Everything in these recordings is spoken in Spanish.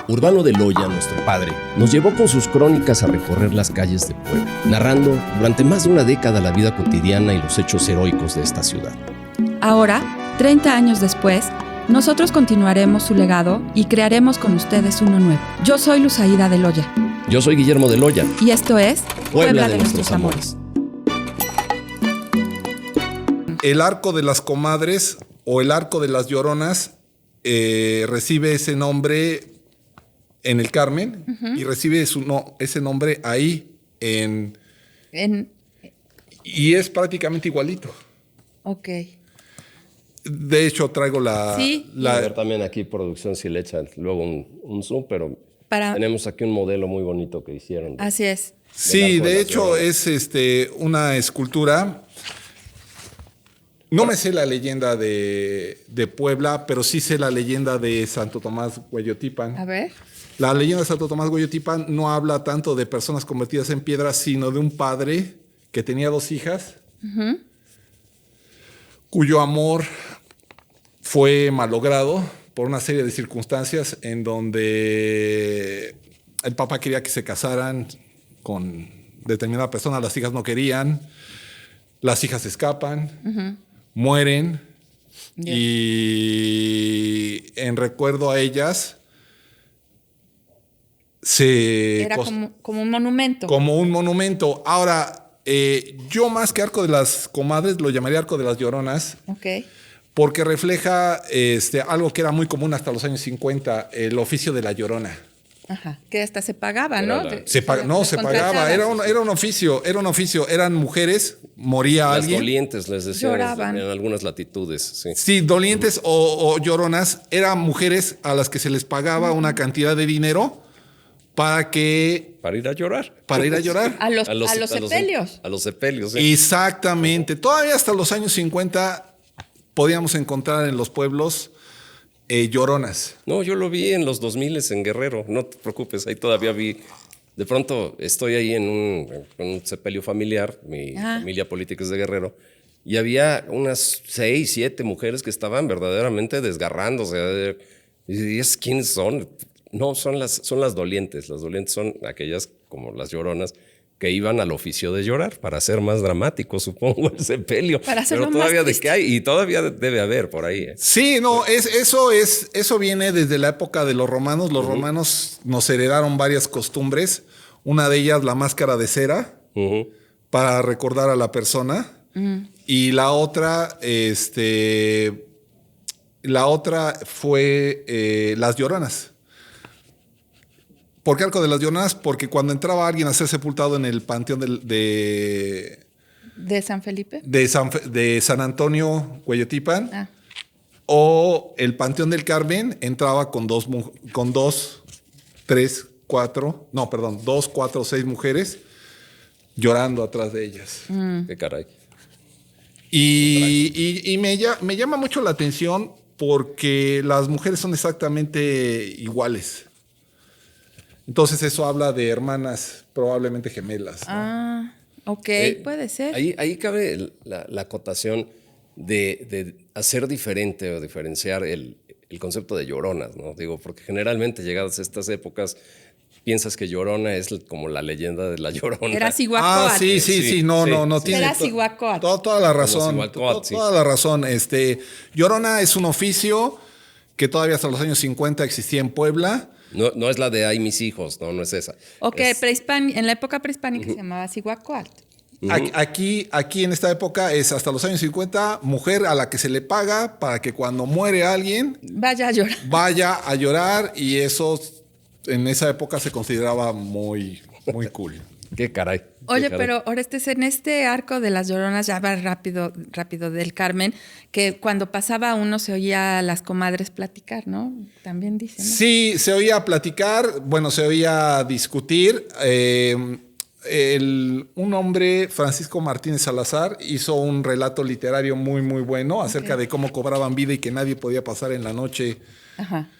Urbano de Loya, nuestro padre, nos llevó con sus crónicas a recorrer las calles de Puebla, narrando durante más de una década la vida cotidiana y los hechos heroicos de esta ciudad. Ahora, 30 años después, nosotros continuaremos su legado y crearemos con ustedes uno nuevo. Yo soy Luzaida de Loya. Yo soy Guillermo de Loya. Y esto es Puebla de nuestros amores. El arco de las comadres o el arco de las lloronas recibe ese nombre en el Carmen y recibe ese nombre ahí y es prácticamente igualito. Ok. De hecho, traigo Sí. A ver también aquí producción si le echan luego un zoom, pero tenemos aquí un modelo muy bonito que hicieron. Así es. Sí, de hecho es una escultura. No me sé la leyenda de Puebla, pero sí sé la leyenda de Santo Tomás Hueyotipan. A ver. La leyenda de Santo Tomás Hueyotipan no habla tanto de personas convertidas en piedra, sino de un padre que tenía 2 hijas, cuyo amor fue malogrado por una serie de circunstancias en donde el papá quería que se casaran con determinada persona, las hijas no querían, las hijas escapan, mueren, y en recuerdo a ellas Era como un monumento. Como un monumento. Ahora, yo más que arco de las comadres lo llamaría arco de las lloronas. Ok. Porque refleja algo que era muy común hasta los años 50, el oficio de la llorona. Ajá. Que hasta se pagaba, ¿no? Se pagaba. Era un oficio. Eran mujeres, moría alguien. Las dolientes, les decían Lloraban. en algunas latitudes. Sí, Sí, dolientes o lloronas eran mujeres a las que se les pagaba una cantidad de dinero para ir a llorar. A los sepelios. A los sepelios, sí. Exactamente. Todavía hasta los años 50 podíamos encontrar en los pueblos lloronas. No, yo lo vi en los 2000 en Guerrero. No te preocupes, ahí todavía vi. De pronto estoy ahí en un sepelio familiar. Mi familia política es de Guerrero. Y había unas 6, 7 mujeres que estaban verdaderamente desgarrándose. ¿Y quiénes son? No, son las dolientes. Las dolientes son aquellas como las lloronas que iban al oficio de llorar para hacer más dramático, supongo, el sepelio. Para hacerlo Pero todavía más de que hay, y todavía debe haber por ahí. Sí, no, eso viene desde la época de los romanos. Los romanos nos heredaron varias costumbres. Una de ellas, la máscara de cera, para recordar a la persona. Y la otra, fue las lloronas. ¿Por qué arco de las lloronas? Porque cuando entraba alguien a ser sepultado en el panteón ¿De San Felipe? de San Antonio Hueyotipan o el panteón del Carmen, entraba con 2, 4 o 6 mujeres llorando atrás de ellas. Qué caray. Y me llama mucho la atención porque las mujeres son exactamente iguales. Entonces eso habla de hermanas probablemente gemelas, ¿no? Ok, puede ser. Ahí cabe la acotación de hacer diferente o diferenciar el concepto de lloronas, ¿no? Digo, porque generalmente llegadas a estas épocas piensas que Llorona es como la leyenda de la Llorona. Era Cihuacóatl. Sí, no tiene. Era Cihuacóatl. Toda la razón. Sí. Toda la razón. Llorona es un oficio que todavía hasta los años 50 existía en Puebla. No es la de "ay, mis hijos", no es esa. Ok, en la época prehispánica se llamaba Cihuacóatl. Aquí en esta época es hasta los años 50, mujer a la que se le paga para que cuando muere alguien vaya a llorar, y eso en esa época se consideraba muy, muy cool. Qué caray. Oye, pero Orestes, en este arco de las lloronas, ya va rápido del Carmen, que cuando pasaba uno se oía a las comadres platicar, ¿no? También dicen, ¿no? Sí, se oía platicar, se oía discutir. Un hombre, Francisco Martínez Salazar, hizo un relato literario muy, muy bueno acerca de cómo cobraban vida y que nadie podía pasar en la noche. Ajá.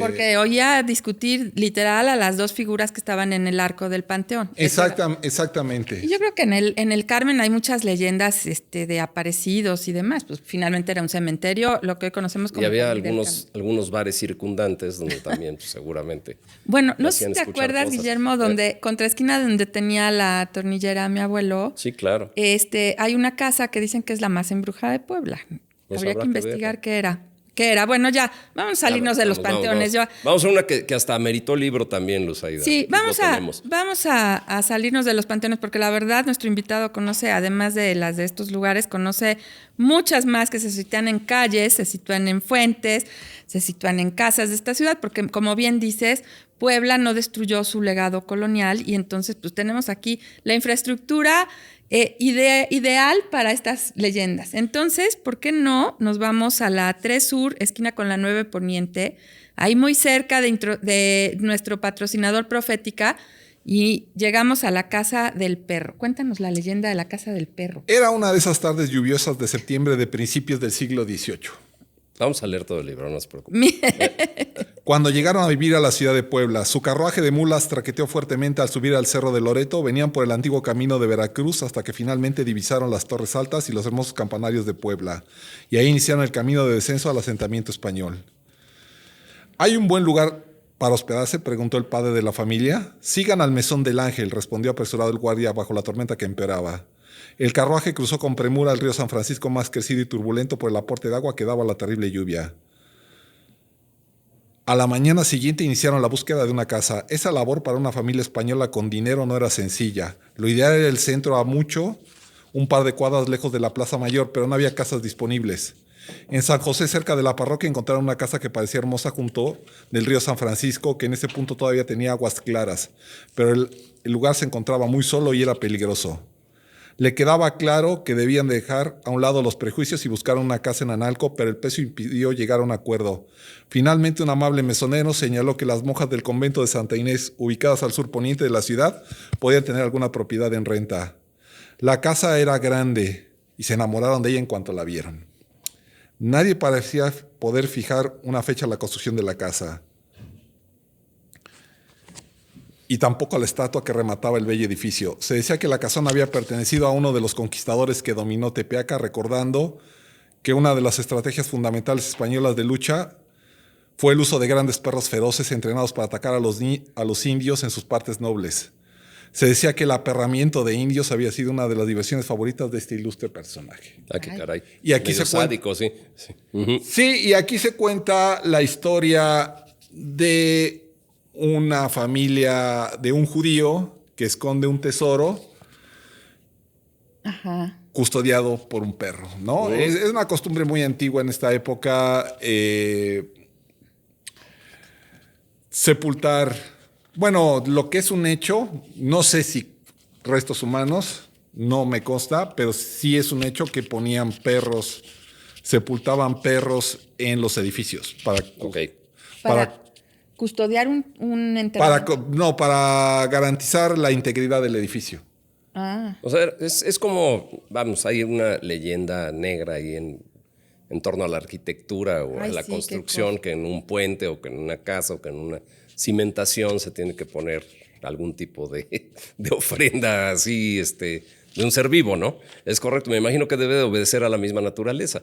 Porque oía discutir literal a las dos figuras que estaban en el arco del Panteón. Exactamente. Y yo creo que en el Carmen hay muchas leyendas de aparecidos y demás. Pues finalmente era un cementerio, lo que hoy conocemos como... Y había algunos bares circundantes donde también pues, seguramente... Bueno, no sé si te acuerdas, cosas. Guillermo, donde contra esquina donde tenía la tornillera mi abuelo. Sí, claro. Hay una casa que dicen que es la más embrujada de Puebla. Pues habría que investigar qué era. ¿Qué era? Bueno, ya, vamos a salirnos de los panteones. Vamos a una que hasta ameritó libro también, Luzaida. Sí, vamos a salirnos de los panteones, porque la verdad nuestro invitado conoce, además de las de estos lugares, conoce muchas más que se sitúan en calles, se sitúan en fuentes, se sitúan en casas de esta ciudad, porque como bien dices, Puebla no destruyó su legado colonial y entonces pues tenemos aquí la infraestructura ideal para estas leyendas. Entonces, ¿por qué no nos vamos a la 3 Sur, esquina con la 9 Poniente, ahí muy cerca de nuestro patrocinador Profética, y llegamos a la Casa del Perro? Cuéntanos la leyenda de la Casa del Perro. Era una de esas tardes lluviosas de septiembre de principios del siglo XVIII. Vamos a leer todo el libro, no se preocupe. Cuando llegaron a vivir a la ciudad de Puebla, su carruaje de mulas traqueteó fuertemente al subir al Cerro de Loreto. Venían por el antiguo camino de Veracruz hasta que finalmente divisaron las torres altas y los hermosos campanarios de Puebla. Y ahí iniciaron el camino de descenso al asentamiento español. ¿Hay un buen lugar para hospedarse?, preguntó el padre de la familia. Sigan al Mesón del Ángel, respondió apresurado el guardia bajo la tormenta que empeoraba. El carruaje cruzó con premura el río San Francisco, más crecido y turbulento por el aporte de agua que daba la terrible lluvia. A la mañana siguiente iniciaron la búsqueda de una casa. Esa labor para una familia española con dinero no era sencilla. Lo ideal era el centro a mucho, un par de cuadras lejos de la Plaza Mayor, pero no había casas disponibles. En San José, cerca de la parroquia, encontraron una casa que parecía hermosa junto del río San Francisco, que en ese punto todavía tenía aguas claras, pero el lugar se encontraba muy solo y era peligroso. Le quedaba claro que debían dejar a un lado los prejuicios y buscar una casa en Analco, pero el precio impidió llegar a un acuerdo. Finalmente, un amable mesonero señaló que las monjas del convento de Santa Inés, ubicadas al sur poniente de la ciudad, podían tener alguna propiedad en renta. La casa era grande y se enamoraron de ella en cuanto la vieron. Nadie parecía poder fijar una fecha a la construcción de la casa, y tampoco a la estatua que remataba el bello edificio. Se decía que la casona había pertenecido a uno de los conquistadores que dominó Tepeaca, recordando que una de las estrategias fundamentales españolas de lucha fue el uso de grandes perros feroces entrenados para atacar a los indios en sus partes nobles. Se decía que el aperramiento de indios había sido una de las diversiones favoritas de este ilustre personaje. Ah, qué caray. Y aquí medio sádico, sí. Sí, y aquí se cuenta la historia de una familia de un judío que esconde un tesoro custodiado por un perro, ¿no? Es una costumbre muy antigua en esta época sepultar, bueno, lo que es un hecho, no sé si restos humanos, no me consta, pero sí es un hecho que ponían perros, sepultaban perros en los edificios para custodiar un enterramiento. Para garantizar la integridad del edificio. O sea, es como, vamos, hay una leyenda negra ahí en torno a la arquitectura o a la construcción, que en un puente o que en una casa o que en una cimentación se tiene que poner algún tipo de ofrenda así, de un ser vivo, ¿no? Es correcto, me imagino que debe de obedecer a la misma naturaleza.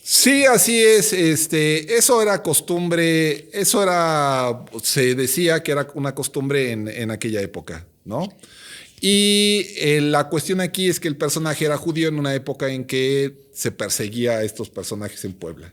Sí, así es. Eso era costumbre, se decía que era una costumbre en aquella época, ¿no? Y la cuestión aquí es que el personaje era judío en una época en que se perseguía a estos personajes en Puebla.